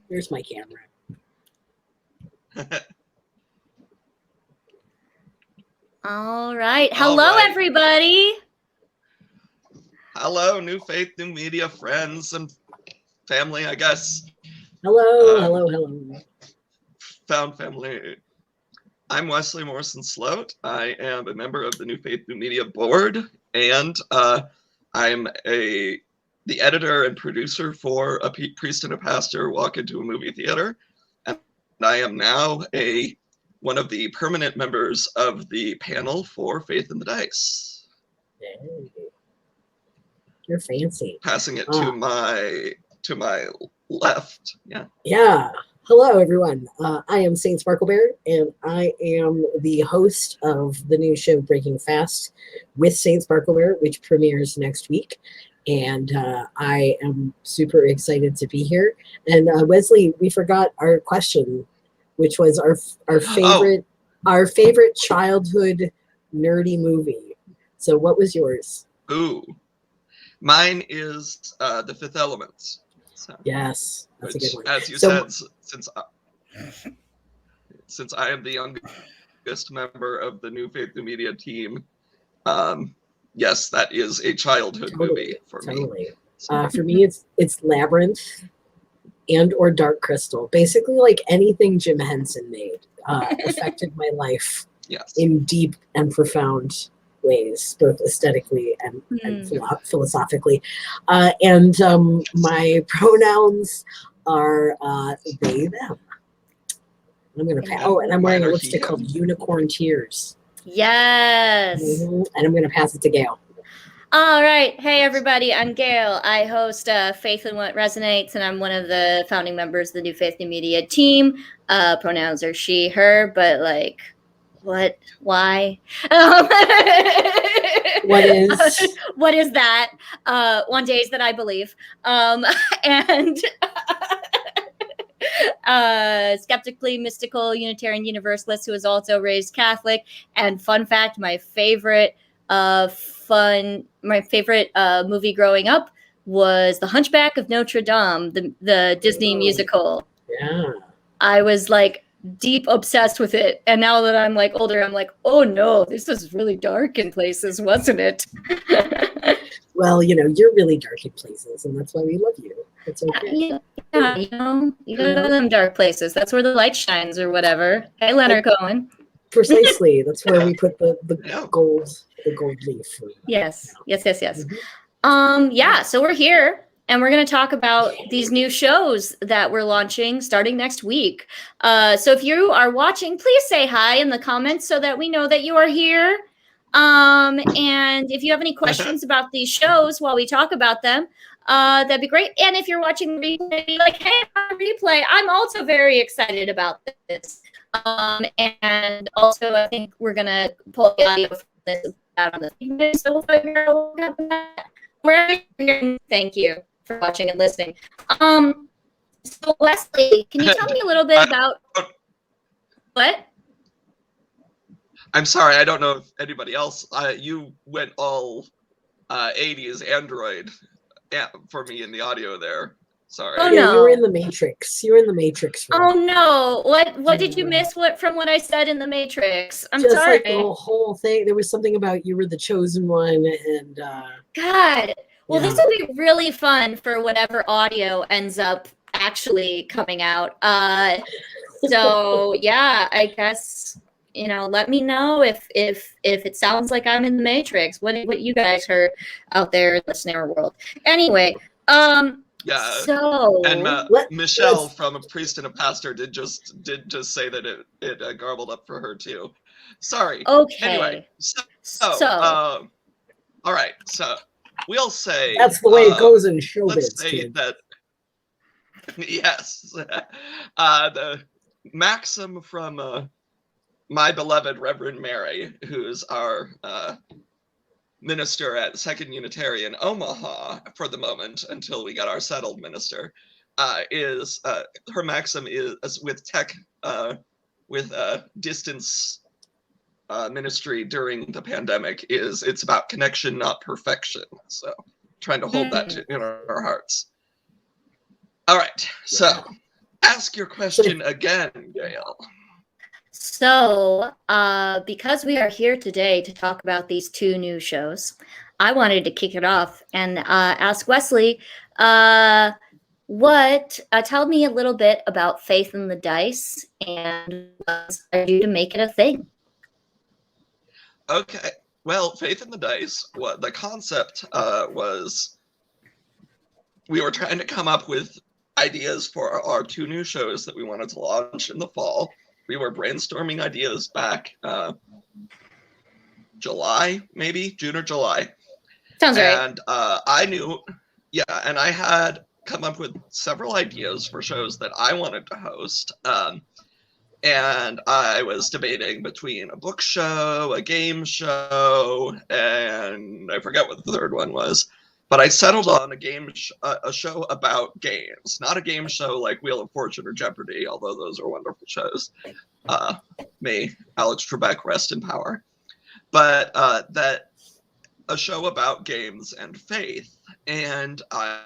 There's my camera. All right. Hello, everybody. Hello, New Faith, New Media friends and family, I guess. Hello, hello. Found family. I'm Wesley Morrison-Sloat. I am a member of the New Faith, New Media board, and I'm the editor and producer for A Priest and a Pastor Walk into a Movie Theater. And I am now one of the permanent members of the panel for Faith in the Dice. Hey. You're fancy. Passing it to my left. Yeah. Hello, everyone. I am Saint Sparklebear, and I am the host of the new show Breaking Fast with Saint Sparklebear, which premieres next week. And I am super excited to be here. And Wesley, we forgot our question, which was our favorite childhood nerdy movie. So, what was yours? Ooh. Mine is The Fifth Element. So, yes, that's a good one. As you said, since I am the youngest member of the New Faith New Media team, yes, that is a childhood movie for me. For me, it's Labyrinth and or Dark Crystal. Basically, like anything Jim Henson made affected my life in deep and profound ways, both aesthetically and philosophically. And my pronouns are they, them. And I'm going to and I'm wearing a lipstick called Unicorn Tears. Yes. And I'm going to pass it to Gail. All right. Hey, everybody. I'm Gail. I host Faith in What Resonates, and I'm one of the founding members of the New Faith New Media team. Pronouns are she, her, but like, what? Why? What is that? One days that I believe. And skeptically mystical Unitarian Universalist who is also raised Catholic. And fun fact, my favorite movie growing up was The Hunchback of Notre Dame, the Disney musical. Yeah. I was like deep obsessed with it, and now that I'm like older, I'm like, oh no, this was really dark in places, wasn't it? Well, you're really dark in places, and that's why we love you. It's okay. You gotta go to them dark places. That's where the light shines, or whatever. Hey, Leonard Cohen. Precisely. That's where we put the gold leaf. Yes. Mm-hmm. So we're here. And we're going to talk about these new shows that we're launching starting next week. So if you are watching, please say hi in the comments so that we know that you are here. And if you have any questions about these shows while we talk about them, that'd be great. And if you're watching the replay, be like, hey, replay, I'm also very excited about this. And also, I think we're going to pull the audio from this out on the so thank you for watching and listening. So Wesley, can you tell me a little bit about what? I'm sorry, I don't know if anybody else. You went all 80s Android for me in the audio there. Sorry. Oh, yeah, no. You were in the Matrix. You were in the Matrix. Oh no! What did you miss? From what I said in the Matrix? I'm just sorry. Like the whole thing. There was something about you were the chosen one, and God. Well, this will be really fun for whatever audio ends up actually coming out. So yeah, I guess let me know if it sounds like I'm in the Matrix. What you guys heard out there in the snare world. Anyway, yeah. So and Michelle from A Priest and a Pastor did just say that it garbled up for her too. Sorry. Okay. Anyway, so all right. So we'll say that's the way it goes in showbiz. Let's say that. Yes. The maxim from my beloved Reverend Mary, who's our minister at Second Unitarian Omaha for the moment until we got our settled minister, is her maxim is with distance ministry during the pandemic is it's about connection, not perfection. So trying to hold that in our hearts. All right, so Ask your question again, Gail. So, because we are here today to talk about these two new shows, I wanted to kick it off and ask Wesley, tell me a little bit about Faith in the Dice and what inspired you to make it a thing. Okay, well, Faith in the Dice, what the concept was, we were trying to come up with ideas for our two new shows that we wanted to launch in the fall. We were brainstorming ideas back July, maybe June or July. Sounds right. And I knew, and I had come up with several ideas for shows that I wanted to host. And I was debating between a book show, a game show, and I forget what the third one was. But I settled on a show about games, not a game show like Wheel of Fortune or Jeopardy, although those are wonderful shows. May Alex Trebek rest in power. But that a show about games and faith. And I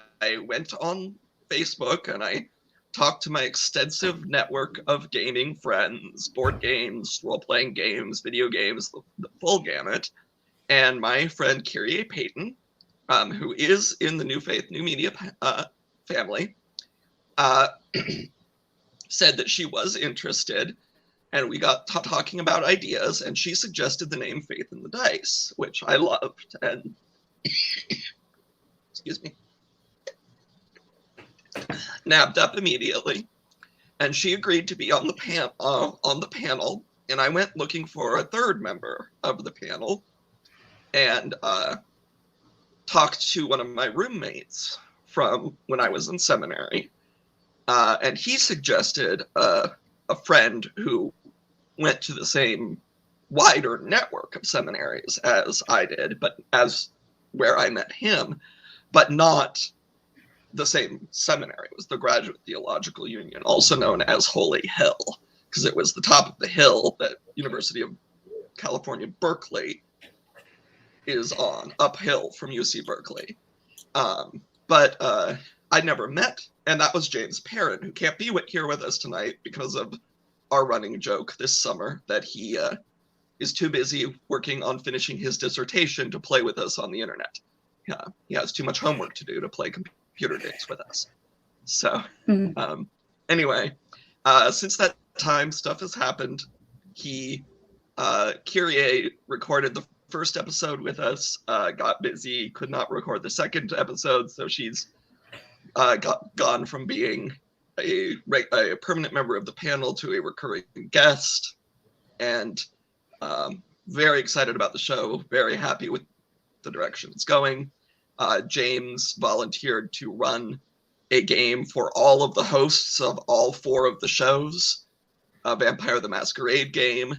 went on Facebook and I talked to my extensive network of gaming friends, board games, role-playing games, video games, the full gamut. And my friend Kyrie Payton, who is in the New Faith, New Media family, said that she was interested, and we got talking about ideas, and she suggested the name Faith in the Dice, which I loved, and excuse me, nabbed up immediately. And she agreed to be on the panel, and I went looking for a third member of the panel, and talked to one of my roommates from when I was in seminary, and he suggested a friend who went to the same wider network of seminaries as I did, but as where I met him, but not the same seminary. It was the Graduate Theological Union, also known as Holy Hill, because it was the top of the hill that University of California, Berkeley is on, uphill from UC Berkeley. But I never met, and that was James Perrin, who can't be here with us tonight because of our running joke this summer that he is too busy working on finishing his dissertation to play with us on the internet. Yeah, he has too much homework to do to play computer games with us. So anyway, since that time, stuff has happened. Kyrie recorded the first episode with us, got busy, could not record the second episode, so she's gone from being a permanent member of the panel to a recurring guest, and very excited about the show, very happy with the direction it's going. James volunteered to run a game for all of the hosts of all 4 of the shows, Vampire the Masquerade game,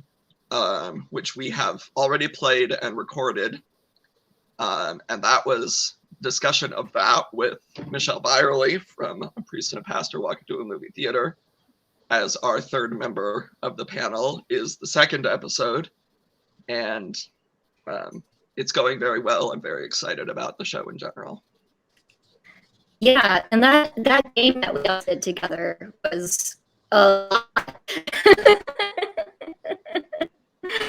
which we have already played and recorded. And that was discussion of that with Michelle Byerly from A Priest and a Pastor Walking to a Movie Theater as our third member of the panel is the second episode. And it's going very well. I'm very excited about the show in general. Yeah, and that game that we all did together was a lot.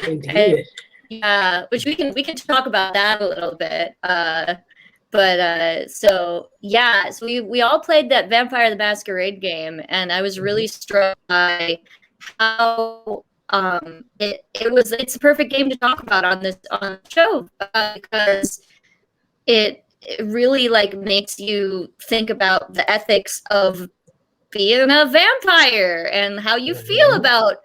Indeed. Yeah, which we can talk about that a little bit. So we all played that Vampire the Masquerade game, and I was really struck by how it's a perfect game to talk about on the show, because it really like makes you think about the ethics of being a vampire and how you feel about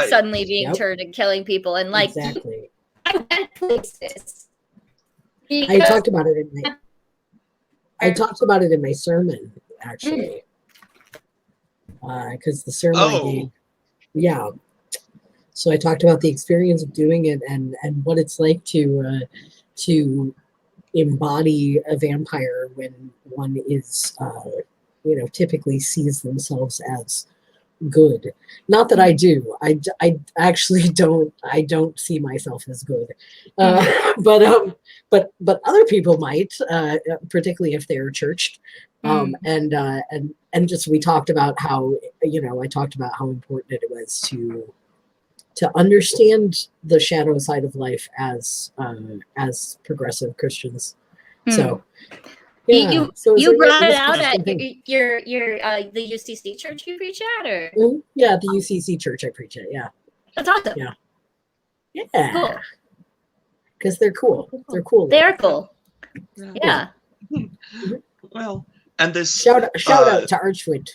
suddenly being turned and killing people, and like exactly. I went places. I talked about it in my sermon, actually, because the sermon I gave, so I talked about the experience of doing it and what it's like to embody a vampire when one is, typically sees themselves as good. Not that I do. I actually don't. I don't see myself as good. But other people might, particularly if they're churched. And just we talked about how, I talked about how important it was to understand the shadow side of life as progressive Christians. So yeah, you brought it out at your the UCC church you preach at, or yeah, the UCC church I preach at. Yeah, that's awesome. Yeah, cool. Because they're cool. They're cool. They're cool. Yeah. Well, and this shout out to Archwood.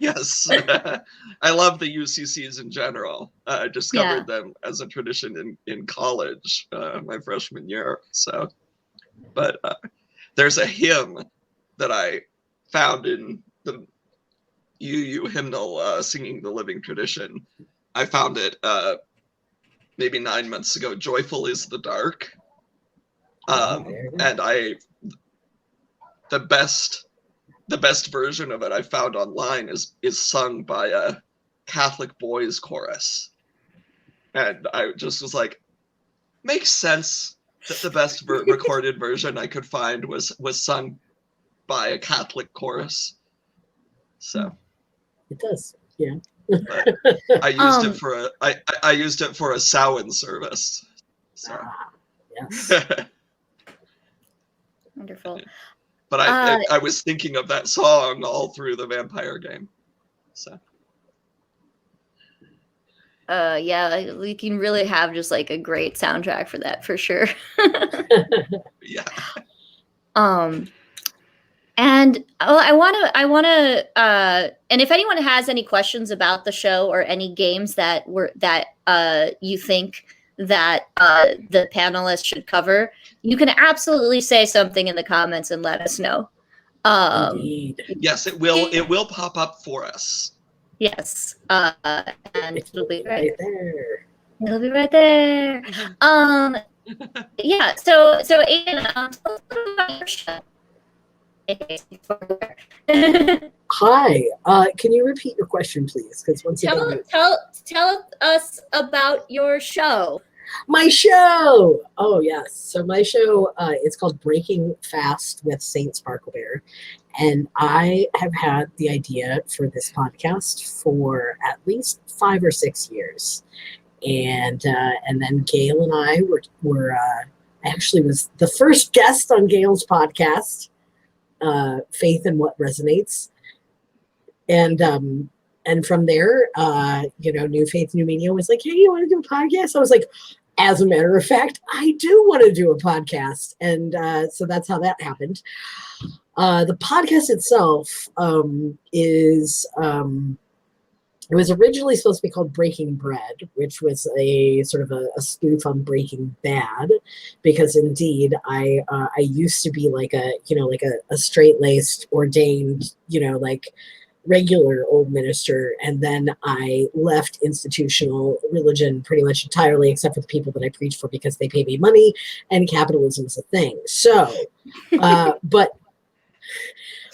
Yes, I love the UCCs in general. I discovered them as a tradition in college, my freshman year. So, but there's a hymn that I found in the UU hymnal, Singing the Living Tradition. I found it maybe 9 months ago. Joyful is the dark, and the best version of it I found online is sung by a Catholic boys chorus. And I just was like, makes sense that the best recorded version I could find was sung by a Catholic chorus. So it does, yeah. I used it for I used it for a Samhain service. So yes. Wonderful. But I was thinking of that song all through the vampire game. So. Yeah, we can really have just like a great soundtrack for that for sure. Yeah. And I want to, and if anyone has any questions about the show or any games that you think that the panelists should cover, you can absolutely say something in the comments and let us know. Yes, it will pop up for us. Yes, and it'll be right there. It'll be right there. Yeah. So Ian, tell us a little about your show. Hi. Can you repeat your question, please? Because once again, tell us about your show. My show. Oh yes. So my show it's called Breaking Fast with Saint Sparklebear, and I have had the idea for this podcast for at least 5 or 6 years, and then Gail and I were actually was the first guest on Gail's podcast, Faith and What Resonates, and from there, New Faith, New Media was like, hey, you want to do a podcast? I was like, as a matter of fact, I do want to do a podcast. And so that's how that happened. The podcast itself it was originally supposed to be called Breaking Bread, which was a sort of a spoof on Breaking Bad, because indeed I used to be like a straight-laced, ordained, regular old minister, and then I left institutional religion pretty much entirely, except for the people that I preach for, because they pay me money and capitalism is a thing. So but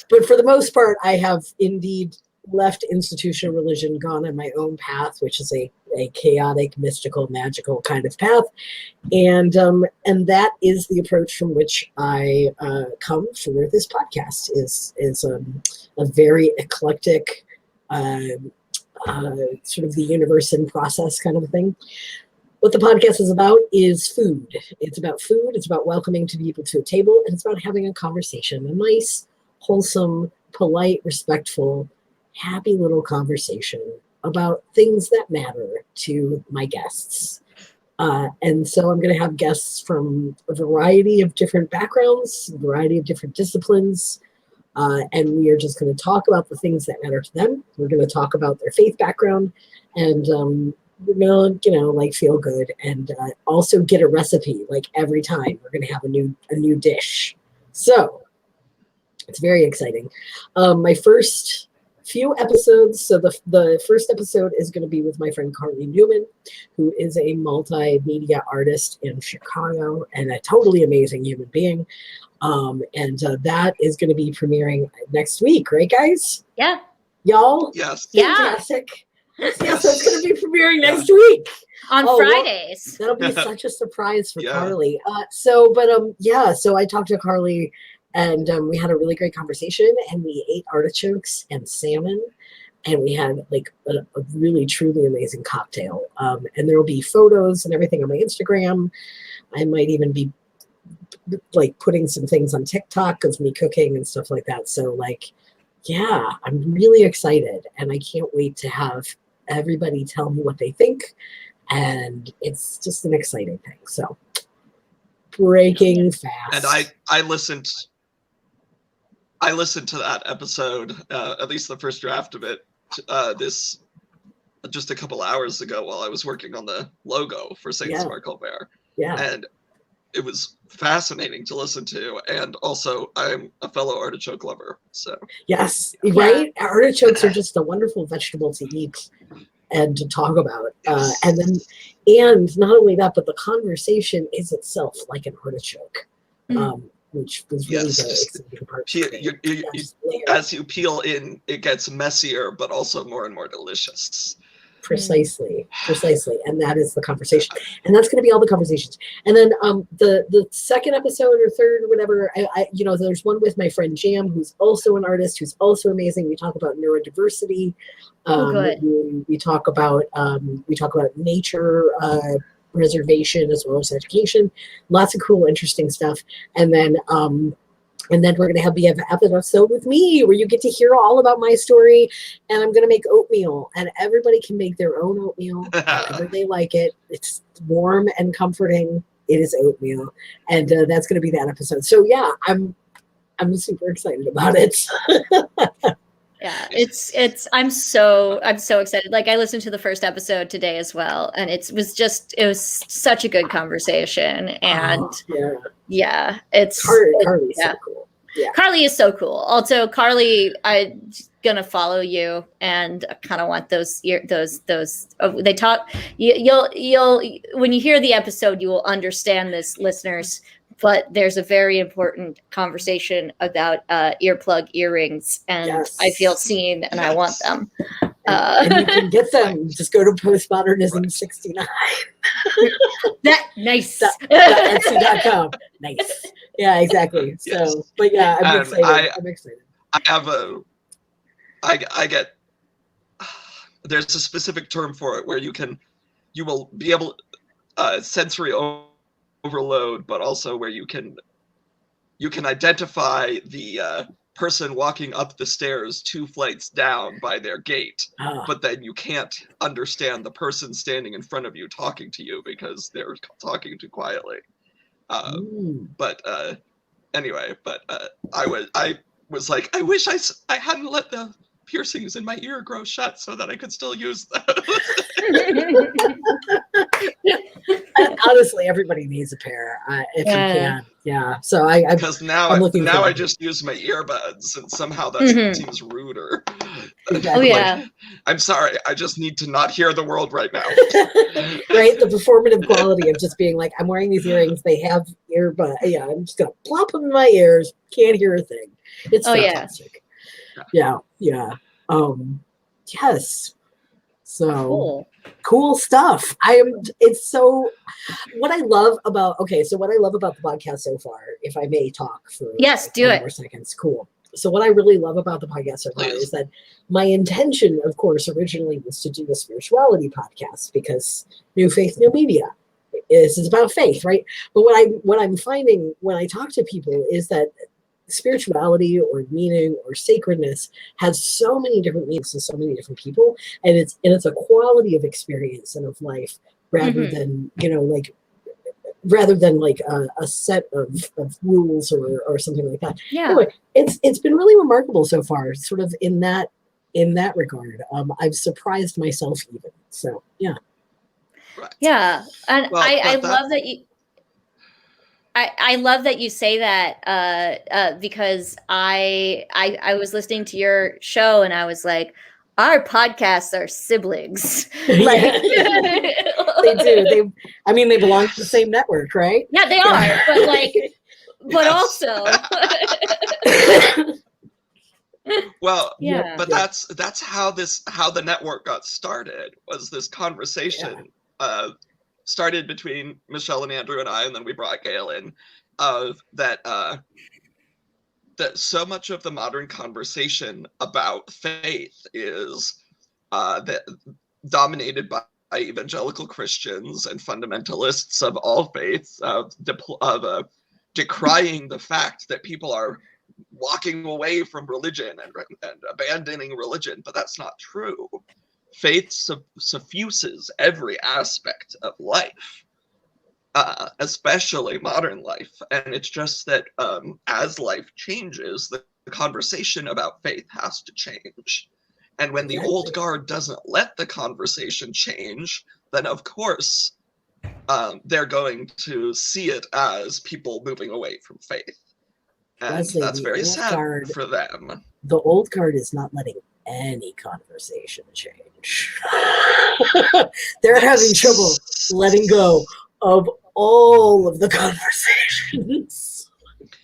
for the most part, I have indeed left institutional religion, gone on my own path, which is a chaotic, mystical, magical kind of path, and that is the approach from which I come for this podcast. Is a very eclectic, sort of the universe in process kind of a thing. What the podcast is about is food. It's about food. It's about welcoming people to a table, and it's about having a conversation, a nice, wholesome, polite, respectful, happy little conversation about things that matter to my guests. And so I'm going to have guests from a variety of different backgrounds, a variety of different disciplines, and we are just going to talk about the things that matter to them. We're going to talk about their faith background, and we're going to, feel good, and also get a recipe. Like every time, we're going to have a new dish. So it's very exciting. My first few episodes. So the first episode is going to be with my friend Carly Newman, who is a multimedia artist in Chicago and a totally amazing human being. And that is going to be premiering next week, right, guys? Yeah. Y'all? Yes. Fantastic. Yeah, so it's going to be premiering next week. On Fridays. Well, that'll be such a surprise for Carly. So I talked to Carly, And we had a really great conversation, and we ate artichokes and salmon, and we had like a really truly amazing cocktail. And there will be photos and everything on my Instagram. I might even be like putting some things on TikTok of me cooking and stuff like that. So like, yeah, I'm really excited, and I can't wait to have everybody tell me what they think. And it's just an exciting thing. So breaking fast. And I listened to that episode, at least the first draft of it, this just a couple hours ago while I was working on the logo for Saint Sparklebear. Yeah. And it was fascinating to listen to. And also, I'm a fellow artichoke lover. So yes, right? Artichokes are just a wonderful vegetable to eat and to talk about. And not only that, but the conversation is itself like an artichoke. Which was really the exciting part. As you peel in, it gets messier, but also more and more delicious. Precisely. And that is the conversation. And that's going to be all the conversations. And then the second episode or third or whatever, I there's one with my friend Jam, who's also an artist, who's also amazing. We talk about neurodiversity. We talk about nature, preservation, as well as education. Lots of cool, interesting stuff. And then we're going to have the episode with me where you get to hear all about my story. And I'm going to make oatmeal, and everybody can make their own oatmeal however they like it. It's warm and comforting. It is oatmeal. And that's going to be that episode. So yeah, I'm super excited about it. Yeah, I'm so excited. Like, I listened to the first episode today as well, and it was such a good conversation. And it's Carly's so cool. Yeah. Carly is so cool. Also, Carly, I'm gonna follow you, and I kind of want those they talk. You'll when you hear the episode, you will understand this, listeners. But there's a very important conversation about earplug earrings, and I feel seen, and I want them. And you can get them. Just go to Postmodernism 69. Nice. Etsy.com. Nice. Yeah, exactly. So, but yeah, I'm excited. I'm excited. I get. There's a specific term for it where you will be able sensory overload, but also where you can identify the person walking up the stairs 2 flights down by their gait, but then you can't understand the person standing in front of you talking to you because they're talking too quietly. But anyway, I was like, I wish I hadn't let the piercings in my ear grow shut so that I could still use those. Honestly, everybody needs a pair if you can. Yeah. So because now I just use my earbuds, and somehow that seems ruder. Exactly. Like, I'm sorry. I just need to not hear the world right now. Right. The performative quality of just being like, I'm wearing these earrings. They have earbuds. Yeah. I'm just gonna plop them in my ears. Can't hear a thing. It's fantastic. Yeah. Yes. So cool stuff. It's so what I love about the podcast so far, if I may talk for do it more seconds. Cool. So what I really love about the podcast so far is that my intention, of course, originally was to do a spirituality podcast, because New Faith, New Media is about faith, right? But what I'm finding when I talk to people is that spirituality or meaning or sacredness has so many different meanings to so many different people, and it's a quality of experience and of life rather than a set of rules or something like that. Anyway, it's been really remarkable so far, sort of in that regard. I've surprised myself even. So yeah. Yeah, and I love that you. I love that you say that because I was listening to your show and I was like, our podcasts are siblings. Like, they do. They belong to the same network, right? Yeah, they are. But but also. But that's how the network got started, was this conversation. Started between Michelle and Andrew and I, and then we brought Gail in, that that so much of the modern conversation about faith is that dominated by evangelical Christians and fundamentalists of all faiths, decrying the fact that people are walking away from religion and abandoning religion, but that's not true. Faith suffuses every aspect of life, especially modern life, and it's just that as life changes, the conversation about faith has to change. And when the old guard doesn't let the conversation change, then of course they're going to see it as people moving away from faith. And Wesley, that's very sad for them. The old guard is not letting any conversation change. They're having trouble letting go of all of the conversations.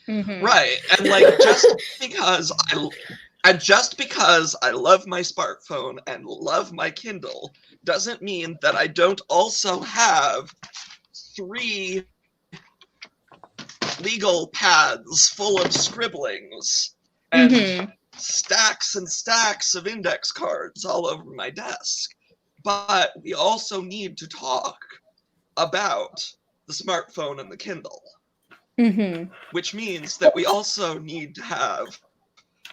Mm-hmm. Right. And like just because I love my smartphone and love my Kindle doesn't mean that I don't also have 3 legal pads full of scribblings and stacks and stacks of index cards all over my desk. But we also need to talk about the smartphone and the Kindle, which means that we also need to have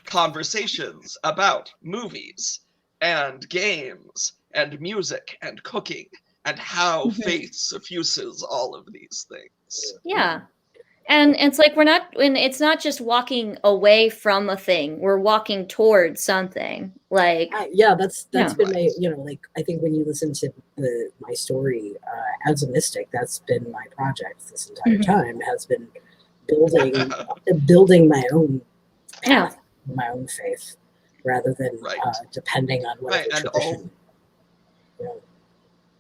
conversations about movies and games and music and cooking and how faith suffuses all of these things. Yeah. And it's like it's not just walking away from a thing, we're walking towards something. Like that's been my, like, I think when you listen to my story as a mystic, that's been my project this entire time, has been building my own path, my own faith, rather than depending on whatever tradition.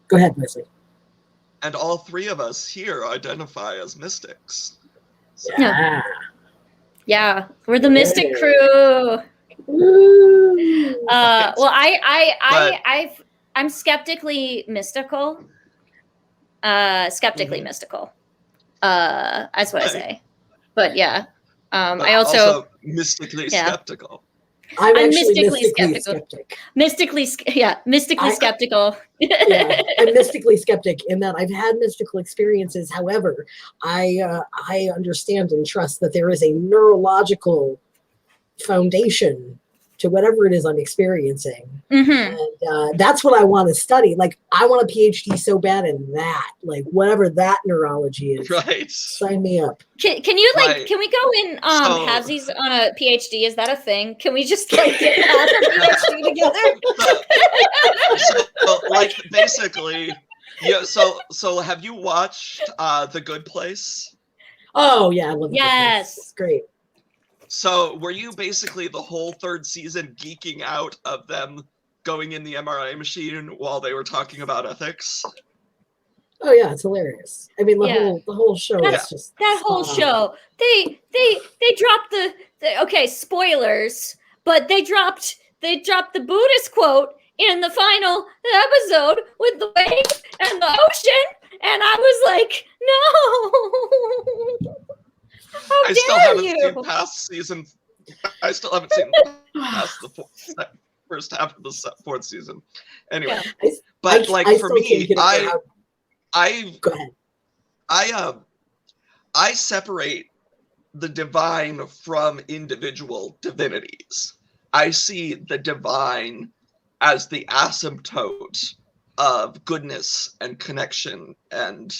Go ahead, Wesley. And all 3 of us here identify as mystics. So. Yeah, we're the mystic crew. Well, I'm skeptically mystical. Mystical. That's what I say. But yeah, I also mystically skeptical. I'm mystically skeptical. Mystically skeptical. I'm mystically skeptic in that I've had mystical experiences. However, I understand and trust that there is a neurological foundation to whatever it is I'm experiencing. And that's what I want to study. Like, I want a PhD so bad in that, like whatever that neurology is. Right. Sign me up. Can you can we go in halvesies on a PhD? Is that a thing? Can we just like get half a PhD together? So like basically, yeah. So have you watched The Good Place? Oh yeah, I love it. Yes, it's great. So were you basically the whole 3rd season geeking out of them going in the MRI machine while they were talking about ethics? Oh yeah, it's hilarious. I mean, the whole show is just that whole show. They dropped the okay, spoilers, but they dropped the Buddhist quote in the final episode with the waves and the ocean, and I was like, no. I still haven't seen past season. I still haven't seen past the first half of the 4th season. Anyway, but for me, I separate the divine from individual divinities. I see the divine as the asymptote of goodness and connection and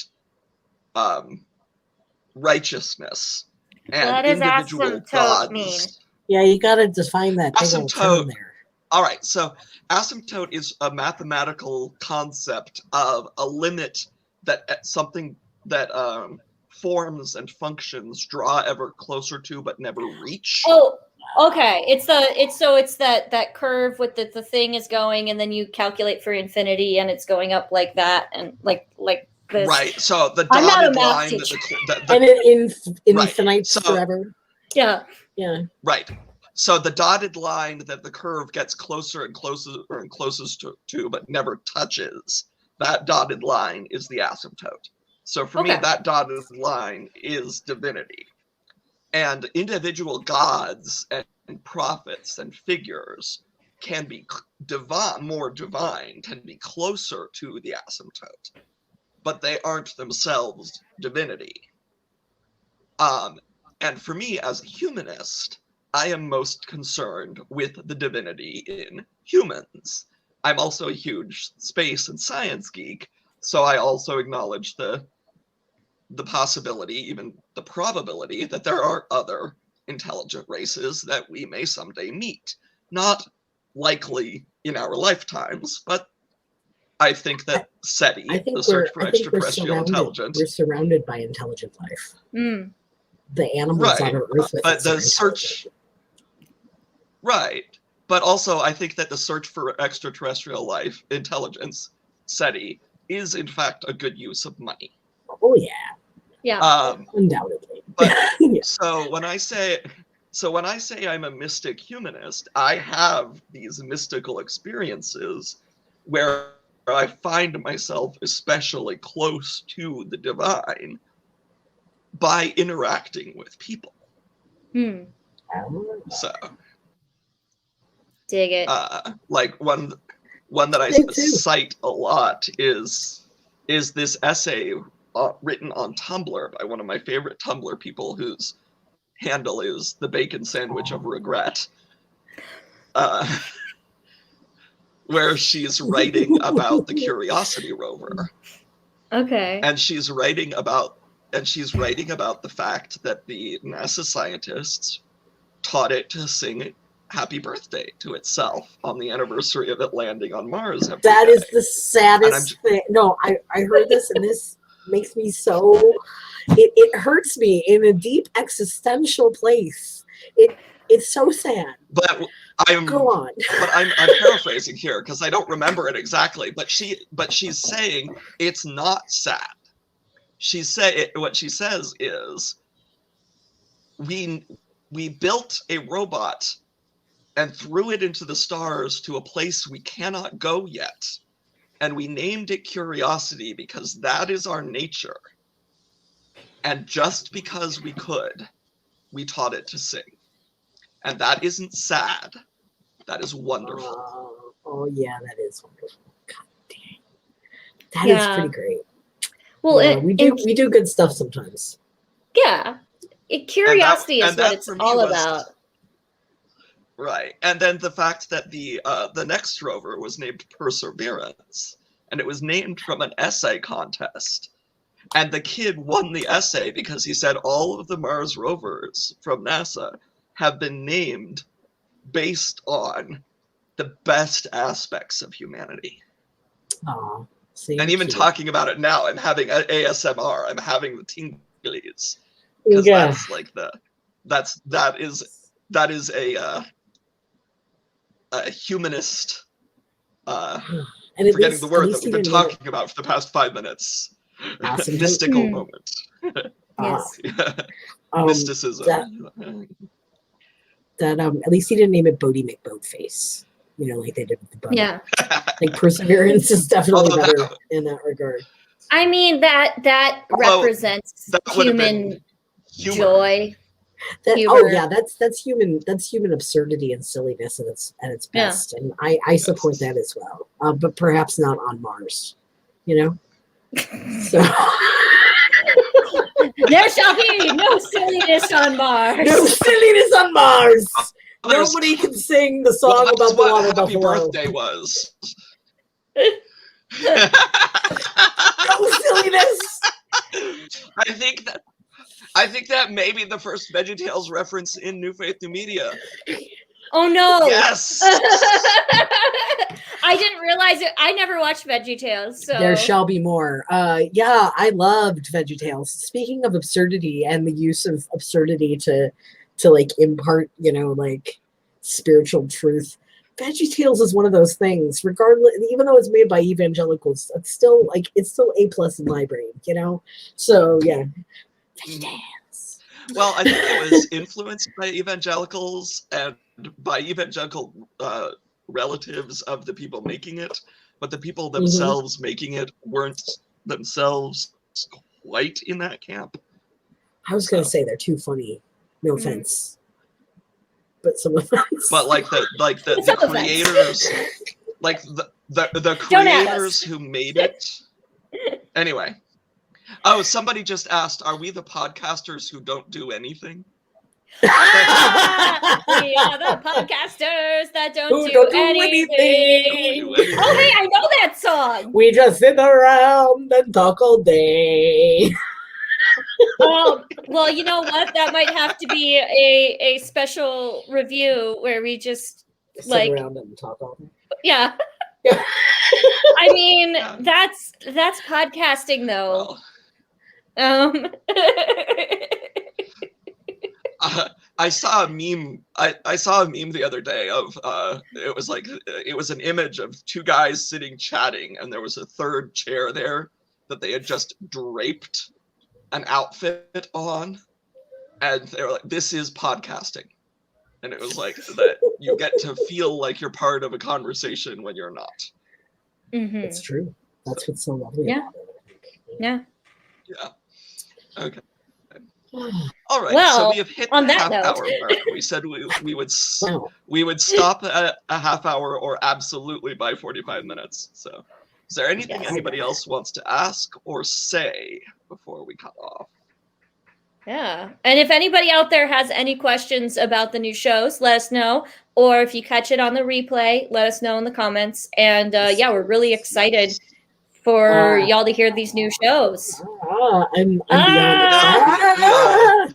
righteousness and individual gods. Mean? Yeah, you got to define that. Asymptote. All right, so asymptote is a mathematical concept of a limit that something that forms and functions draw ever closer to but never reach. Oh, okay. It's that curve with the thing is going, and then you calculate for infinity, and it's going up like that, and like this. Right. So the dotted line and it infinites forever. Yeah. Yeah. Right. So the dotted line that the curve gets closer and closer and closest to but never touches, that dotted line is the asymptote. So for me, that dotted line is divinity. And individual gods and prophets and figures can be more divine, can be closer to the asymptote, but they aren't themselves divinity. And for me, as a humanist, I am most concerned with the divinity in humans. I'm also a huge space and science geek, so I also acknowledge the possibility, even the probability, that there are other intelligent races that we may someday meet. Not likely in our lifetimes, but I think that SETI, the search for extraterrestrial intelligence, we're surrounded by intelligent life. Mm. The animals on our Earth with but the search, right? But also, I think that the search for extraterrestrial life intelligence, SETI, is in fact a good use of money. Oh yeah, yeah, undoubtedly. But yeah. So when I say I'm a mystic humanist, I have these mystical experiences where I find myself especially close to the divine by interacting with people. So dig it. Like one that I cite a lot is this essay written on Tumblr by one of my favorite Tumblr people, whose handle is the bacon sandwich of regret, where she's writing about the Curiosity rover. Okay. And she's writing about the fact that the NASA scientists taught it to sing happy birthday to itself on the anniversary of it landing on Mars. That is the saddest thing. No, I heard this, and this makes me so, it hurts me in a deep existential place. It's so sad. But Go on. But I'm paraphrasing here because I don't remember it exactly. But she's saying it's not sad. What she says is, we built a robot and threw it into the stars to a place we cannot go yet. And we named it Curiosity because that is our nature. And just because we could, we taught it to sing. And that isn't sad. That is wonderful. Oh yeah, that is wonderful. God dang. That is pretty great. Well, yeah, we do good stuff sometimes. Yeah. Curiosity is what it's all about. Right. And then the fact that the next rover was named Perseverance, and it was named from an essay contest. And the kid won the essay because he said all of the Mars rovers from NASA have been named based on the best aspects of humanity. Aww, and even talking about it now, I'm having ASMR. I'm having the tinglies because that's like that is a humanist. And forgetting the word that we've been talking about for the past 5 minutes. Mystical moment. Yes. Mysticism. That at least he didn't name it Bodie McBoatface. You know, like they did with the boat. Yeah. Like Perseverance is definitely better in that regard. I mean, that represents human joy. That's human absurdity and silliness at its best. And I support that as well. But perhaps not on Mars. You know? So there shall be no silliness on Mars. No silliness on Mars. Nobody can sing the song about the water buffalo. Happy birthday was. No silliness. I think that may be the first Veggie Tales reference in New Faith, New Media. Oh no! Yes. I didn't realize it. I never watched Veggie Tales, so there shall be more. Yeah, I loved Veggie Tales. Speaking of absurdity and the use of absurdity to like impart, you know, like spiritual truth. Veggie Tales is one of those things, regardless, even though it's made by evangelicals, it's still A+ in my brain, you know? So yeah. Veggie Tales. Well, I think it was influenced by evangelicals and by evangelical relatives of the people making it, but the people themselves making it weren't themselves quite in that camp. I was going to say they're too funny No Mhm. offense, but some offense. But like the Some offense. creators, like the Don't at creators us. who made it. Anyway. Oh, somebody just asked, are we the podcasters who don't do anything? Ah, we are the podcasters that don't Who do don't do anything. anything. Do anything. Oh, hey, I know that song. We just sit around and talk all day. Well, you know what? That might have to be a special review where we just Sit like, around and talk all day. yeah. Yeah. I mean, Yeah. that's podcasting though. Well, I saw a meme. I saw a meme the other day of it was an image of two guys sitting chatting, and there was a third chair there that they had just draped an outfit on, and they were like, "This is podcasting," and it was like that you get to feel like you're part of a conversation when you're not. Mhm. It's true. That's what's so lovely Yeah. about it. Yeah. Yeah. Okay. All right. Well, so we have hit on the that half-hour mark. We said we would Wow. we would stop at a half hour or absolutely by 45 minutes. So is there anything Yes. anybody else wants to ask or say before we cut off? Yeah. And if anybody out there has any questions about the new shows, let us know. Or if you catch it on the replay, let us know in the comments. And yeah, we're really excited for y'all to hear these new shows. I'm beyond Ah!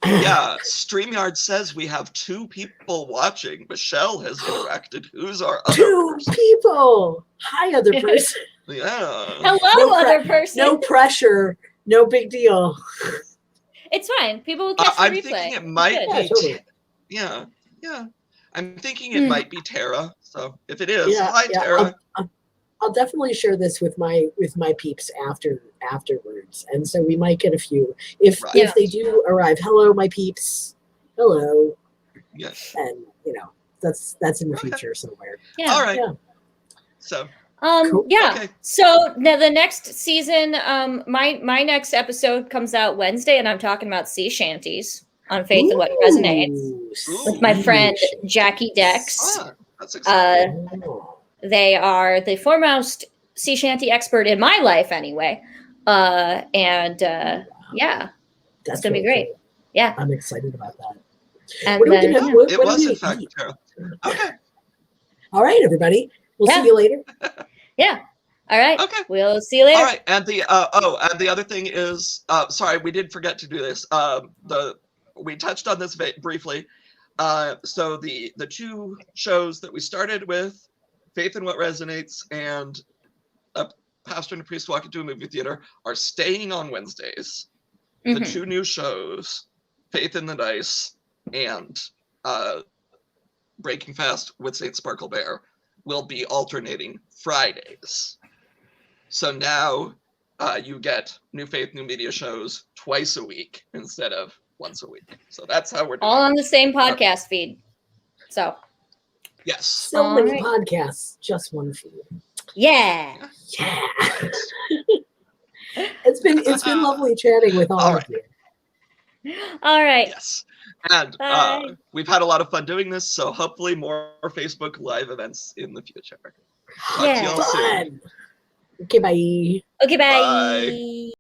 Yeah, StreamYard says we have 2 people watching. Michelle has interacted. Who's our other 2 person? people. Hi, other person. Yeah. Hello, No other person. No pressure. No big deal. It's fine. People will catch the I'm replay. thinking it might Yeah, be. totally. Yeah. I'm thinking it might be Tara. So if it is, Yeah, hi yeah, Tara. I'll definitely share this with my peeps afterwards, and so we might get a few if Right. they do arrive. Hello, my peeps. Hello, Yes. and that's in the Okay. future somewhere. Yeah. All right. Yeah. So Cool. Yeah. Okay. So now the next season, my next episode comes out Wednesday, and I'm talking about sea shanties on Faith and What Resonates with my friend Jackie Dex. That's exciting. They are the foremost sea shanty expert in my life, anyway. Yeah, That's it's gonna be really great. cool. Yeah. I'm excited about that. And What do we then, have? yeah. What It do was we in fact eat? Tara. Okay. All right, everybody. We'll Yeah. see you later. Yeah. All right. Okay. We'll see you later. All right. And the other thing is, sorry, we did forget to do this. We touched on this briefly. So the 2 shows that we started with, Faith in What Resonates and A Pastor and a Priest Walk into a Movie Theater, are staying on Wednesdays. The Mhm. 2 new shows, Faith in the Dice and Breaking Fast with Saint Sparklebear, will be alternating Fridays. So now you get New Faith, New Media shows twice a week instead of once a week. So that's how we're doing All it. on the same podcast feed. So, Yes. So All many right. podcasts, just one for you. yeah. Yeah. Right. It's been lovely chatting with all All of you. All right. Yes. And Bye. we've had a lot of fun doing this, so hopefully more Facebook Live events in the future. Talk to Yeah. y'all soon. Fun. Okay, bye. Okay, bye. Bye.